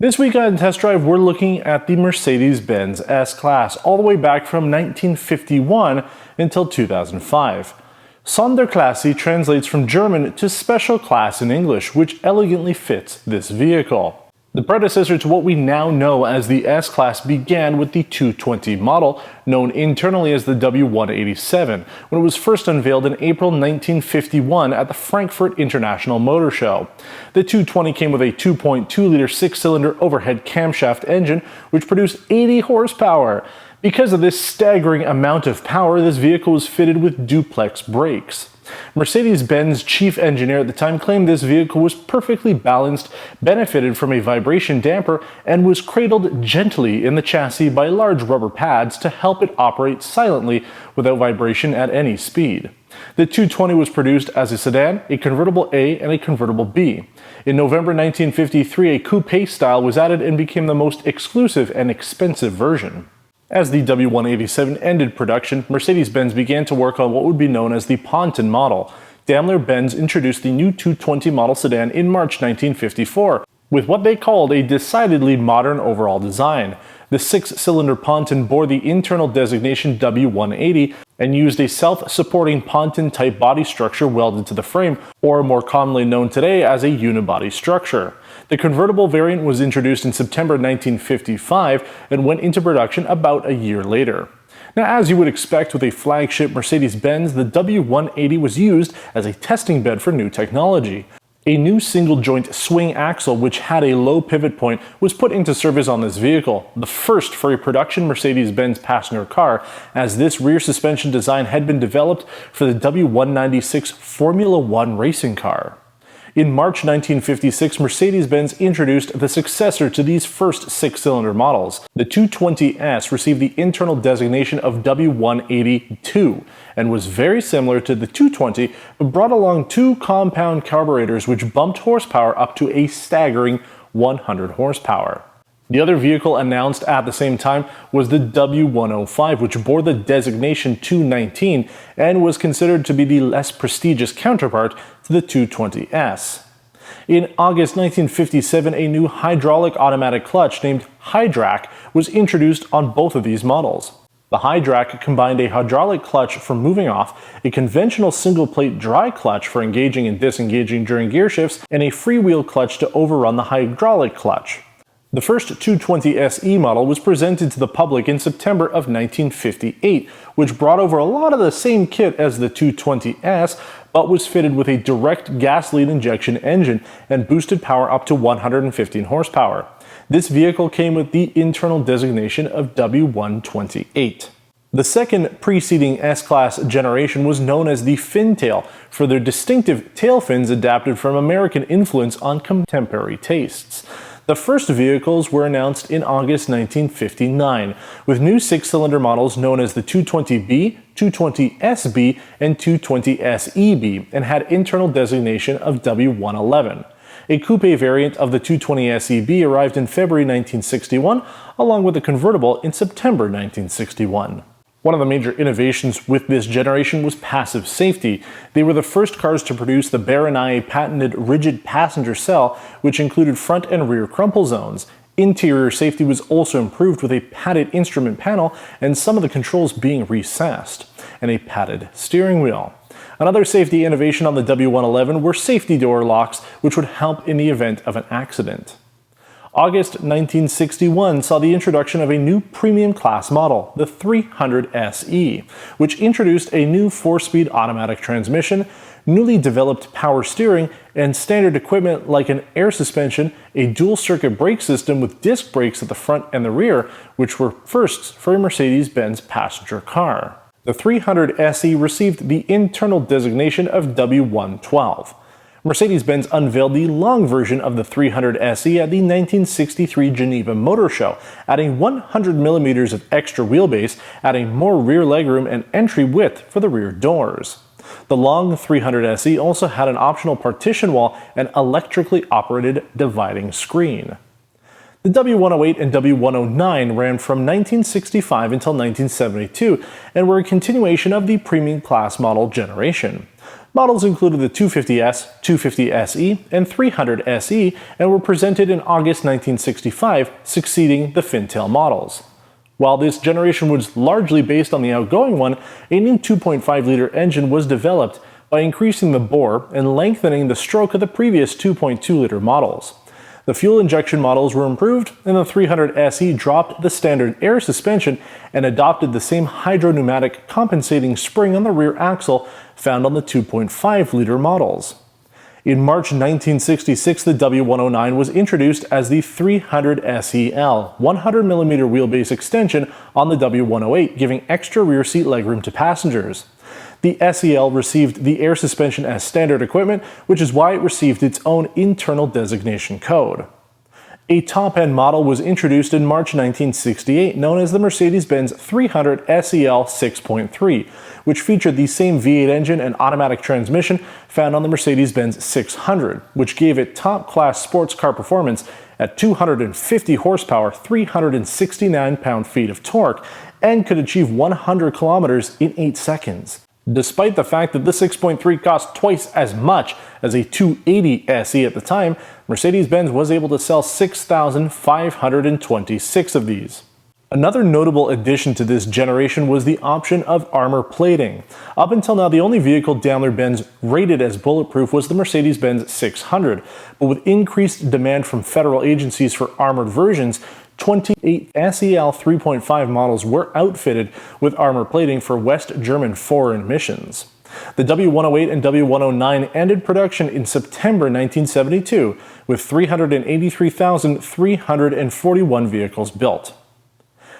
This week on Test Drive, we're looking at the Mercedes-Benz S-Class, all the way back from 1951 until 2005. Sonderklasse translates from German to special class in English, which elegantly fits this vehicle. The predecessor to what we now know as the S-Class began with the 220 model, known internally as the W187, when it was first unveiled in April 1951 at the Frankfurt International Motor Show. The 220 came with a 2.2-liter six-cylinder overhead camshaft engine, which produced 80 horsepower. Because of this staggering amount of power, this vehicle was fitted with duplex brakes. Mercedes-Benz chief engineer at the time claimed this vehicle was perfectly balanced, benefited from a vibration damper, and was cradled gently in the chassis by large rubber pads to help it operate silently without vibration at any speed. The 220 was produced as a sedan, a convertible A, and a convertible B. In November 1953, a coupe style was added and became the most exclusive and expensive version. As the W187 ended production, Mercedes-Benz began to work on what would be known as the Ponton model. Daimler-Benz introduced the new 220 model sedan in March 1954, with what they called a decidedly modern overall design. The six-cylinder Ponton bore the internal designation W180 and used a self-supporting Ponton-type body structure welded to the frame, or more commonly known today as a unibody structure. The convertible variant was introduced in September 1955 and went into production about a year later. Now, as you would expect with a flagship Mercedes-Benz, the W180 was used as a testing bed for new technology. A new single-joint swing axle, which had a low pivot point, was put into service on this vehicle, the first for a production Mercedes-Benz passenger car, as this rear suspension design had been developed for the W196 Formula One racing car. In March 1956, Mercedes-Benz introduced the successor to these first six-cylinder models. The 220S received the internal designation of W182 and was very similar to the 220, but brought along two compound carburetors which bumped horsepower up to a staggering 100 horsepower. The other vehicle announced at the same time was the W105, which bore the designation 219 and was considered to be the less prestigious counterpart to the 220S. In August 1957, a new hydraulic automatic clutch named Hydrac was introduced on both of these models. The Hydrac combined a hydraulic clutch for moving off, a conventional single-plate dry clutch for engaging and disengaging during gear shifts, and a freewheel clutch to overrun the hydraulic clutch. The first 220 SE model was presented to the public in September of 1958, which brought over a lot of the same kit as the 220S, but was fitted with a direct gas-lead injection engine and boosted power up to 115 horsepower. This vehicle came with the internal designation of W128. The second preceding S-Class generation was known as the Fintail for their distinctive tail fins adapted from American influence on contemporary tastes. The first vehicles were announced in August 1959, with new six-cylinder models known as the 220B, 220SB, and 220SEB, and had internal designation of W111. A coupe variant of the 220SEB arrived in February 1961, along with a convertible in September 1961. One of the major innovations with this generation was passive safety. They were the first cars to produce the Baronai patented rigid passenger cell, which included front and rear crumple zones. Interior safety was also improved with a padded instrument panel and some of the controls being recessed, and a padded steering wheel. Another safety innovation on the W111 were safety door locks, which would help in the event of an accident. August 1961 saw the introduction of a new premium class model, the 300 SE, which introduced a new 4-speed automatic transmission, newly developed power steering, and standard equipment like an air suspension, a dual-circuit brake system with disc brakes at the front and the rear, which were firsts for a Mercedes-Benz passenger car. The 300 SE received the internal designation of W112. Mercedes-Benz unveiled the long version of the 300 SE at the 1963 Geneva Motor Show, adding 100mm of extra wheelbase, adding more rear legroom and entry width for the rear doors. The long 300 SE also had an optional partition wall and electrically operated dividing screen. The W108 and W109 ran from 1965 until 1972 and were a continuation of the premium class model generation. Models included the 250S, 250SE, and 300SE, and were presented in August 1965, succeeding the Fintail models. While this generation was largely based on the outgoing one, a new 2.5-liter engine was developed by increasing the bore and lengthening the stroke of the previous 2.2-liter models. The fuel injection models were improved, and the 300SE dropped the standard air suspension and adopted the same hydropneumatic compensating spring on the rear axle found on the 2.5-liter models. In March 1966, the W109 was introduced as the 300SEL, 100mm wheelbase extension on the W108, giving extra rear seat legroom to passengers. The SEL received the air suspension as standard equipment, which is why it received its own internal designation code. A top-end model was introduced in March 1968, known as the Mercedes-Benz 300 SEL 6.3, which featured the same V8 engine and automatic transmission found on the Mercedes-Benz 600, which gave it top-class sports car performance at 250 horsepower, 369 pound-feet of torque, and could achieve 100 kilometers in 8 seconds. Despite the fact that the 6.3 cost twice as much as a 280 SE at the time, Mercedes-Benz was able to sell 6,526 of these. Another notable addition to this generation was the option of armor plating. Up until now, the only vehicle Daimler-Benz rated as bulletproof was the Mercedes-Benz 600, but with increased demand from federal agencies for armored versions, 28 SEL 3.5 models were outfitted with armor plating for West German foreign missions. The W108 and W109 ended production in September 1972, with 383,341 vehicles built.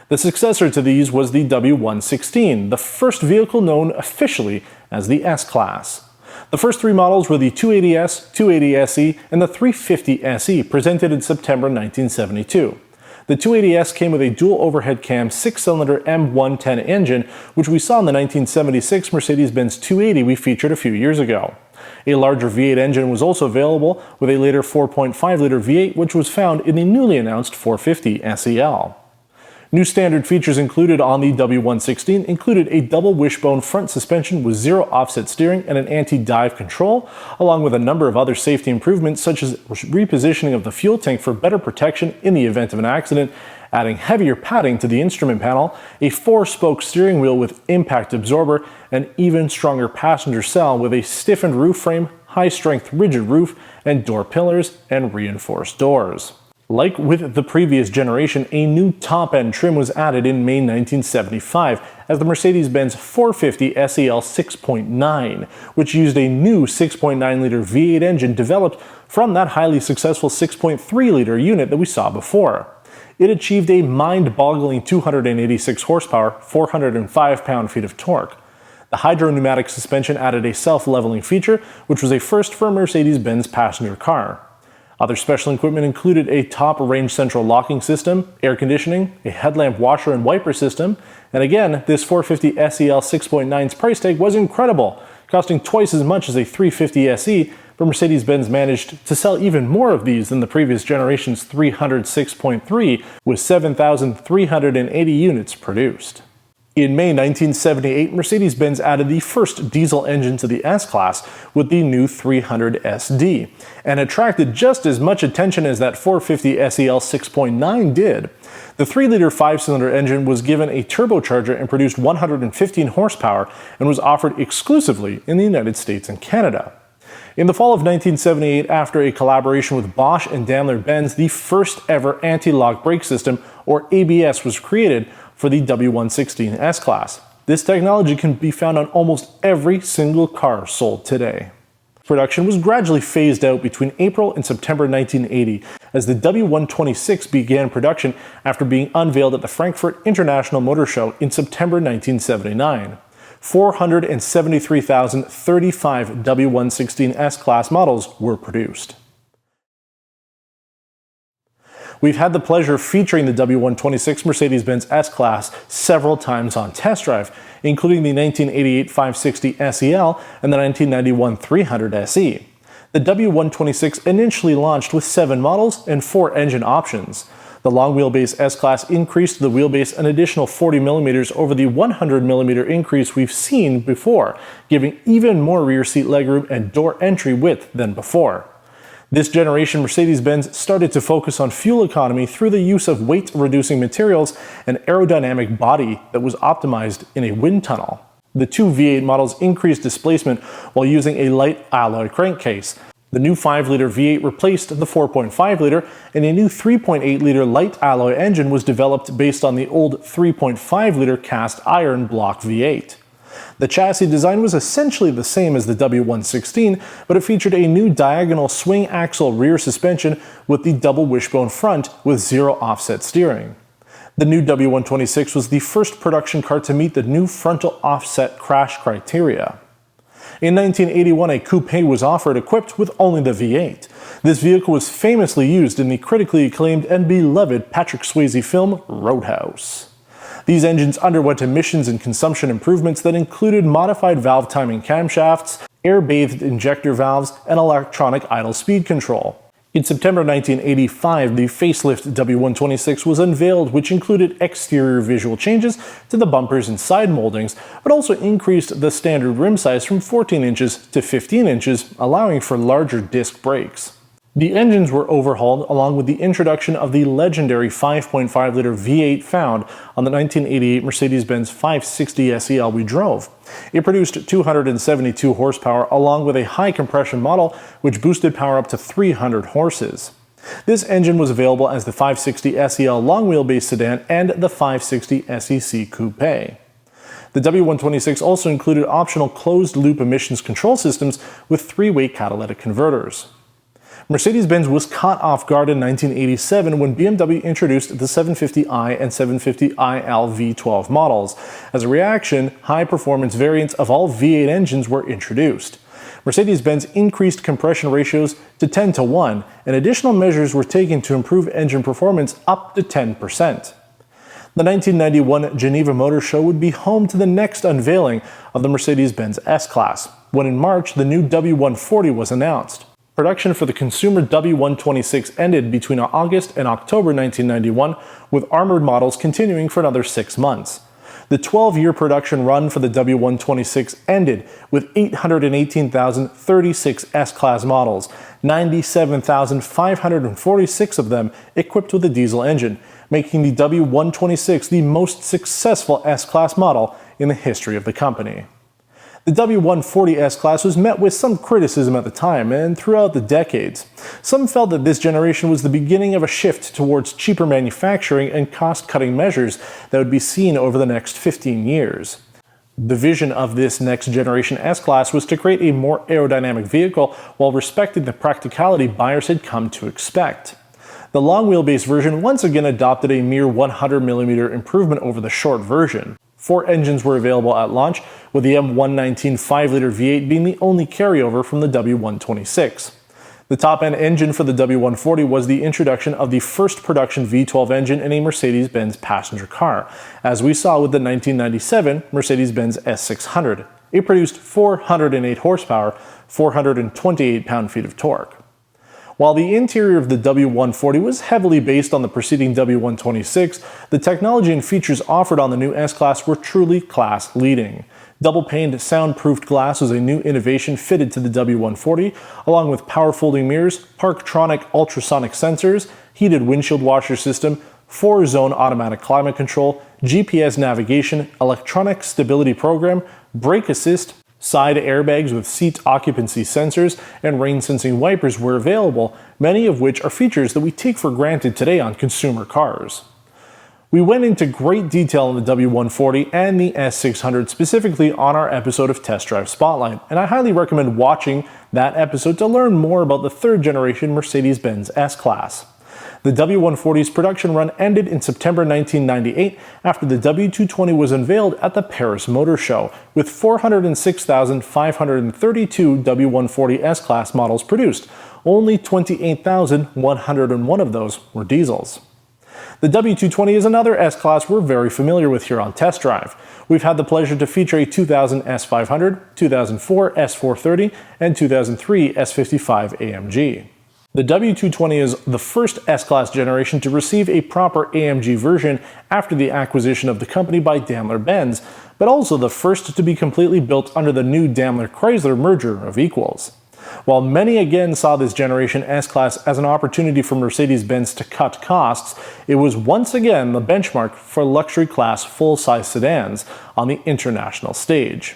The successor to these was the W116, the first vehicle known officially as the S-Class. The first three models were the 280S, 280SE, and the 350SE, presented in September 1972. The 280S came with a dual overhead cam 6-cylinder M110 engine, which we saw in the 1976 Mercedes-Benz 280 we featured a few years ago. A larger V8 engine was also available, with a later 4.5-liter V8, which was found in the newly announced 450 SEL. New standard features included on the W116 included a double wishbone front suspension with zero offset steering and an anti-dive control, along with a number of other safety improvements such as repositioning of the fuel tank for better protection in the event of an accident, adding heavier padding to the instrument panel, a 4-spoke steering wheel with impact absorber, an even stronger passenger cell with a stiffened roof frame, high-strength rigid roof, and door pillars and reinforced doors. Like with the previous generation, a new top-end trim was added in May 1975 as the Mercedes-Benz 450 SEL 6.9, which used a new 6.9-liter V8 engine developed from that highly successful 6.3-liter unit that we saw before. It achieved a mind-boggling 286 horsepower, 405 pound-feet of torque. The hydropneumatic suspension added a self-leveling feature, which was a first for a Mercedes-Benz passenger car. Other special equipment included a top-range central locking system, air conditioning, a headlamp washer and wiper system, and again, this 450 SEL 6.9's price tag was incredible, costing twice as much as a 350 SE, but Mercedes-Benz managed to sell even more of these than the previous generation's 300 6.3, with 7,380 units produced. In May 1978, Mercedes-Benz added the first diesel engine to the S-Class with the new 300SD, and attracted just as much attention as that 450 SEL 6.9 did. The 3-liter 5-cylinder engine was given a turbocharger and produced 115 horsepower and was offered exclusively in the United States and Canada. In the fall of 1978, after a collaboration with Bosch and Daimler-Benz, the first ever anti-lock brake system, or ABS, was created for the W116 S-Class. This technology can be found on almost every single car sold today. Production was gradually phased out between April and September 1980 as the W126 began production after being unveiled at the Frankfurt International Motor Show in September 1979. 473,035 W116 S-Class models were produced. We've had the pleasure of featuring the W126 Mercedes-Benz S-Class several times on test drive, including the 1988 560 SEL and the 1991 300 SE. The W126 initially launched with 7 models and 4 engine options. The long wheelbase S-Class increased the wheelbase an additional 40mm over the 100mm increase we've seen before, giving even more rear seat legroom and door entry width than before. This generation Mercedes-Benz started to focus on fuel economy through the use of weight-reducing materials and aerodynamic body that was optimized in a wind tunnel. The two V8 models increased displacement while using a light alloy crankcase. The new 5-liter V8 replaced the 4.5-liter, and a new 3.8-liter light alloy engine was developed based on the old 3.5-liter cast iron block V8. The chassis design was essentially the same as the W116, but it featured a new diagonal swing axle rear suspension with the double wishbone front with zero offset steering. The new W126 was the first production car to meet the new frontal offset crash criteria. In 1981, a coupé was offered equipped with only the V8. This vehicle was famously used in the critically acclaimed and beloved Patrick Swayze film Roadhouse. These engines underwent emissions and consumption improvements that included modified valve timing camshafts, air-bathed injector valves, and electronic idle speed control. In September 1985, the facelift W126 was unveiled, which included exterior visual changes to the bumpers and side moldings, but also increased the standard rim size from 14 inches to 15 inches, allowing for larger disc brakes. The engines were overhauled along with the introduction of the legendary 5.5-liter V8 found on the 1988 Mercedes-Benz 560 SEL we drove. It produced 272 horsepower along with a high compression model which boosted power up to 300 horses. This engine was available as the 560 SEL long wheelbase sedan and the 560 SEC coupe. The W126 also included optional closed-loop emissions control systems with 3-way catalytic converters. Mercedes-Benz was caught off guard in 1987 when BMW introduced the 750i and 750iL V12 models. As a reaction, high-performance variants of all V8 engines were introduced. Mercedes-Benz increased compression ratios to 10:1, and additional measures were taken to improve engine performance up to 10%. The 1991 Geneva Motor Show would be home to the next unveiling of the Mercedes-Benz S-Class, when in March the new W140 was announced. Production for the consumer W126 ended between August and October 1991, with armored models continuing for another 6 months. The 12-year production run for the W126 ended with 818,036 S-Class models, 97,546 of them equipped with a diesel engine, making the W126 the most successful S-Class model in the history of the company. The W140 S-Class was met with some criticism at the time and throughout the decades. Some felt that this generation was the beginning of a shift towards cheaper manufacturing and cost-cutting measures that would be seen over the next 15 years. The vision of this next generation S-Class was to create a more aerodynamic vehicle while respecting the practicality buyers had come to expect. The long wheelbase version once again adopted a mere 100mm improvement over the short version. 4 engines were available at launch, with the M119 5-liter V8 being the only carryover from the W126. The top-end engine for the W140 was the introduction of the first production V12 engine in a Mercedes-Benz passenger car, as we saw with the 1997 Mercedes-Benz S600. It produced 408 horsepower, 428 pound-feet of torque. While the interior of the W140 was heavily based on the preceding W126, the technology and features offered on the new S-Class were truly class-leading. Double-paned soundproofed glass was a new innovation fitted to the W140, along with power-folding mirrors, Parktronic ultrasonic sensors, heated windshield washer system, 4-zone automatic climate control, GPS navigation, electronic stability program, brake assist, side airbags with seat occupancy sensors, and rain-sensing wipers were available, many of which are features that we take for granted today on consumer cars. We went into great detail on the W140 and the S600 specifically on our episode of Test Drive Spotlight, and I highly recommend watching that episode to learn more about the third-generation Mercedes-Benz S-Class. The W140's production run ended in September 1998 after the W220 was unveiled at the Paris Motor Show, with 406,532 W140 S-Class models produced. Only 28,101 of those were diesels. The W220 is another S-Class we're very familiar with here on Test Drive. We've had the pleasure to feature a 2000 S500, 2004 S430, and 2003 S55 AMG. The W220 is the first S-Class generation to receive a proper AMG version after the acquisition of the company by Daimler-Benz, but also the first to be completely built under the new Daimler-Chrysler merger of equals. While many again saw this generation S-Class as an opportunity for Mercedes-Benz to cut costs, it was once again the benchmark for luxury class full-size sedans on the international stage.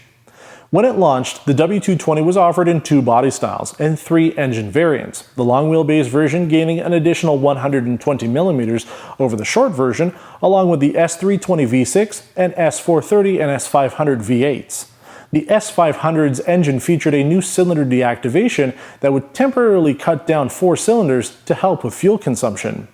When it launched, the W220 was offered in 2 body styles and 3 engine variants, the long wheelbase version gaining an additional 120mm over the short version, along with the S320 V6 and S430 and S500 V8s. The S500's engine featured a new cylinder deactivation that would temporarily cut down 4 cylinders to help with fuel consumption.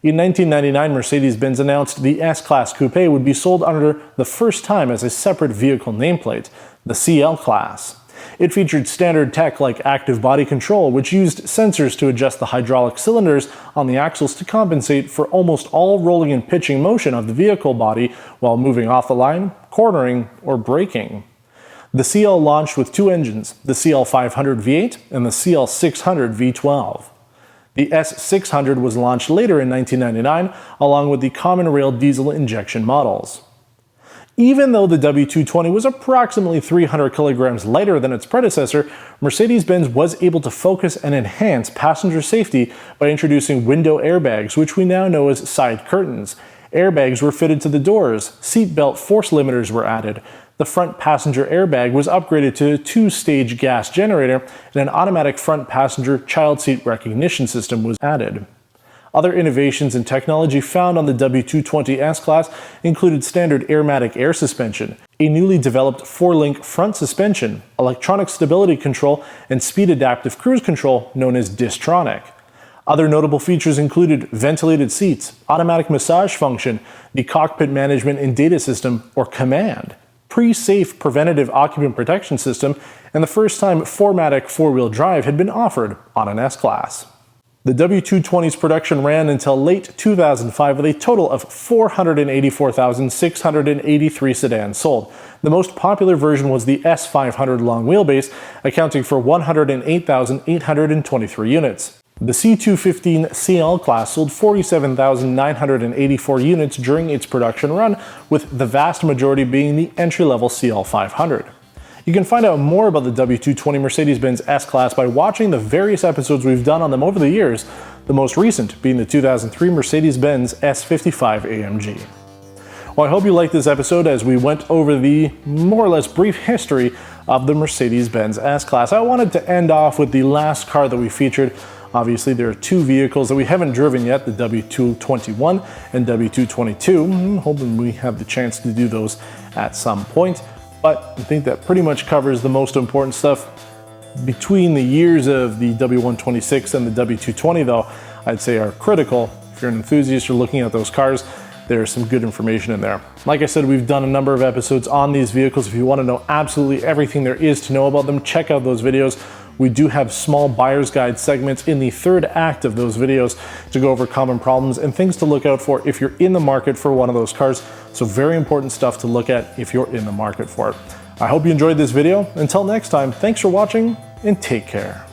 In 1999, Mercedes-Benz announced the S-Class Coupé would be sold under the first time as a separate vehicle nameplate, the CL Class. It featured standard tech like active body control, which used sensors to adjust the hydraulic cylinders on the axles to compensate for almost all rolling and pitching motion of the vehicle body while moving off the line, cornering, or braking. The CL launched with 2 engines, the CL500 V8 and the CL600 V12. The S600 was launched later in 1999, along with the common rail diesel injection models. Even though the W220 was approximately 300 kilograms lighter than its predecessor, Mercedes-Benz was able to focus and enhance passenger safety by introducing window airbags, which we now know as side curtains. Airbags were fitted to the doors, seatbelt force limiters were added, the front passenger airbag was upgraded to a 2-stage gas generator, and an automatic front passenger child seat recognition system was added. Other innovations in technology found on the W220 S-Class included standard airmatic air suspension, a newly developed 4-link front suspension, electronic stability control, and speed adaptive cruise control known as Distronic. Other notable features included ventilated seats, automatic massage function, the cockpit management and data system, or command, pre-safe preventative occupant protection system, and the first time 4MATIC 4-wheel drive had been offered on an S-Class. The W220's production ran until late 2005 with a total of 484,683 sedans sold. The most popular version was the S500 long wheelbase, accounting for 108,823 units. The C215 CL Class sold 47,984 units during its production run, with the vast majority being the entry-level CL500. You can find out more about the W220 Mercedes-Benz S-Class by watching the various episodes we've done on them over the years, the most recent being the 2003 Mercedes-Benz S55 AMG. Well, I hope you liked this episode as we went over the more or less brief history of the Mercedes-Benz S-Class. I wanted to end off with the last car that we featured. Obviously, there are 2 vehicles that we haven't driven yet, the W221 and W222. I'm hoping we have the chance to do those at some point. But I think that pretty much covers the most important stuff. Between the years of the W126 and the W220, though, I'd say are critical. If you're an enthusiast, you're looking at those cars, there's some good information in there. Like I said, we've done a number of episodes on these vehicles. If you want to know absolutely everything there is to know about them, check out those videos. We do have small buyer's guide segments in the 3rd act of those videos to go over common problems and things to look out for if you're in the market for one of those cars. So very important stuff to look at if you're in the market for it. I hope you enjoyed this video. Until next time, thanks for watching and take care.